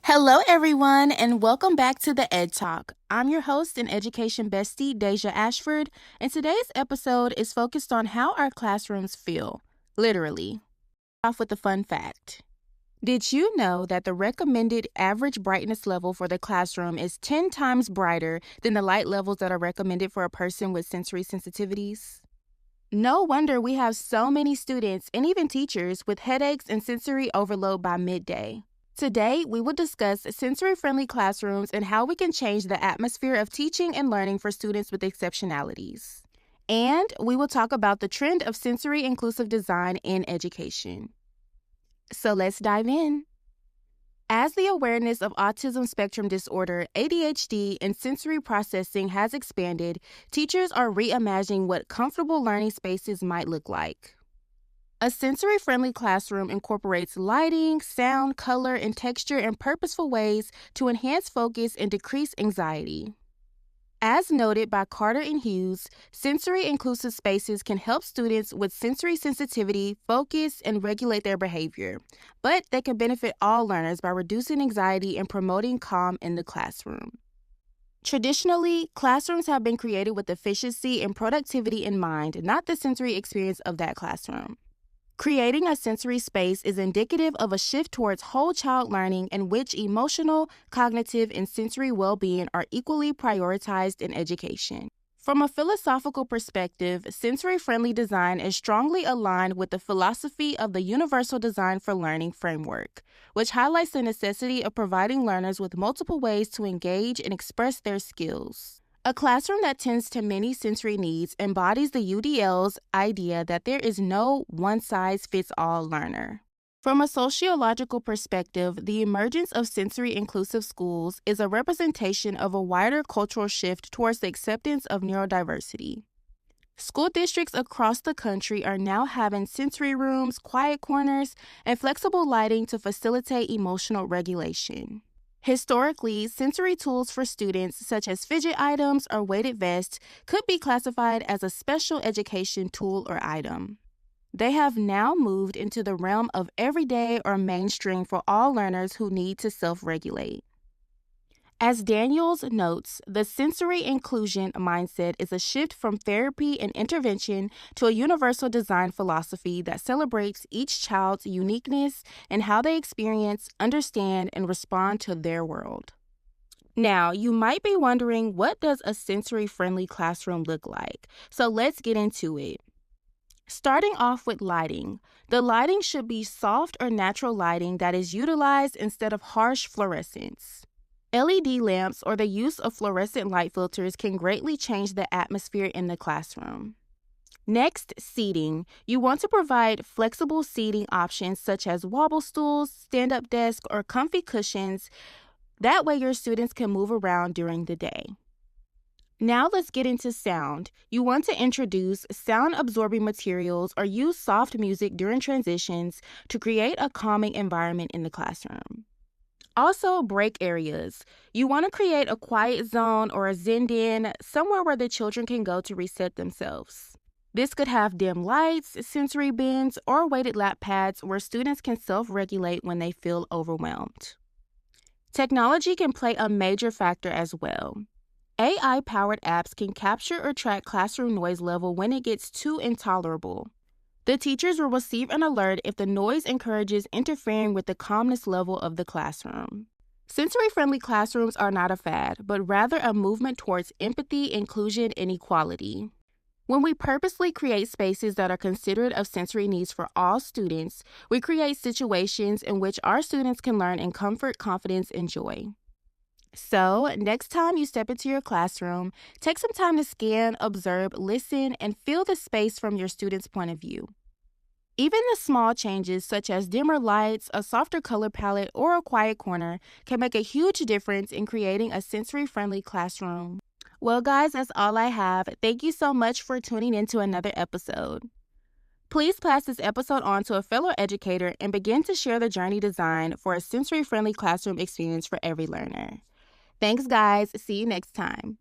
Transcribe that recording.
Hello, everyone, and welcome back to the Ed Talk. I'm your host and education bestie, Dejah Ashford, and today's episode is focused on how our classrooms feel, literally. Off with a fun fact. Did you know that the recommended average brightness level for the classroom is 10 times brighter than the light levels that are recommended for a person with sensory sensitivities? No wonder we have so many students and even teachers with headaches and sensory overload by midday. Today, we will discuss sensory-friendly classrooms and how we can change the atmosphere of teaching and learning for students with exceptionalities. And we will talk about the trend of sensory-inclusive design in education. So let's dive in. As the awareness of autism spectrum disorder, ADHD, and sensory processing has expanded, teachers are reimagining what comfortable learning spaces might look like. A sensory-friendly classroom incorporates lighting, sound, color, and texture in purposeful ways to enhance focus and decrease anxiety. As noted by Carter and Hughes, sensory-inclusive spaces can help students with sensory sensitivity focus and regulate their behavior, but they can benefit all learners by reducing anxiety and promoting calm in the classroom. Traditionally, classrooms have been created with efficiency and productivity in mind, not the sensory experience of that classroom. Creating a sensory space is indicative of a shift towards whole child learning in which emotional, cognitive, and sensory well-being are equally prioritized in education. From a philosophical perspective, sensory-friendly design is strongly aligned with the philosophy of the Universal Design for Learning framework, which highlights the necessity of providing learners with multiple ways to engage and express their skills. A classroom that tends to many sensory needs embodies the UDL's idea that there is no one-size-fits-all learner. From a sociological perspective, the emergence of sensory-inclusive schools is a representation of a wider cultural shift towards the acceptance of neurodiversity. School districts across the country are now having sensory rooms, quiet corners, and flexible lighting to facilitate emotional regulation. Historically, sensory tools for students, such as fidget items or weighted vests, could be classified as a special education tool or item. They have now moved into the realm of everyday or mainstream for all learners who need to self-regulate. As Daniels notes, the sensory inclusion mindset is a shift from therapy and intervention to a universal design philosophy that celebrates each child's uniqueness and how they experience, understand, and respond to their world. Now, you might be wondering, what does a sensory-friendly classroom look like? So let's get into it. Starting off with lighting. The lighting should be soft or natural lighting that is utilized instead of harsh fluorescence. LED lamps or the use of fluorescent light filters can greatly change the atmosphere in the classroom. Next, seating. You want to provide flexible seating options such as wobble stools, stand-up desks, or comfy cushions. That way your students can move around during the day. Now let's get into sound. You want to introduce sound-absorbing materials or use soft music during transitions to create a calming environment in the classroom. Also, break areas. You want to create a quiet zone or a zen-den, somewhere where the children can go to reset themselves. This could have dim lights, sensory bins, or weighted lap pads where students can self-regulate when they feel overwhelmed. Technology can play a major factor as well. AI-powered apps can capture or track classroom noise level when it gets too intolerable. The teachers will receive an alert if the noise encourages interfering with the calmness level of the classroom. Sensory-friendly classrooms are not a fad, but rather a movement towards empathy, inclusion, and equality. When we purposely create spaces that are considerate of sensory needs for all students, we create situations in which our students can learn in comfort, confidence, and joy. So, next time you step into your classroom, take some time to scan, observe, listen, and feel the space from your students' point of view. Even the small changes, such as dimmer lights, a softer color palette, or a quiet corner, can make a huge difference in creating a sensory-friendly classroom. Well, guys, that's all I have. Thank you so much for tuning into another episode. Please pass this episode on to a fellow educator and begin to share the journey design for a sensory-friendly classroom experience for every learner. Thanks, guys. See you next time.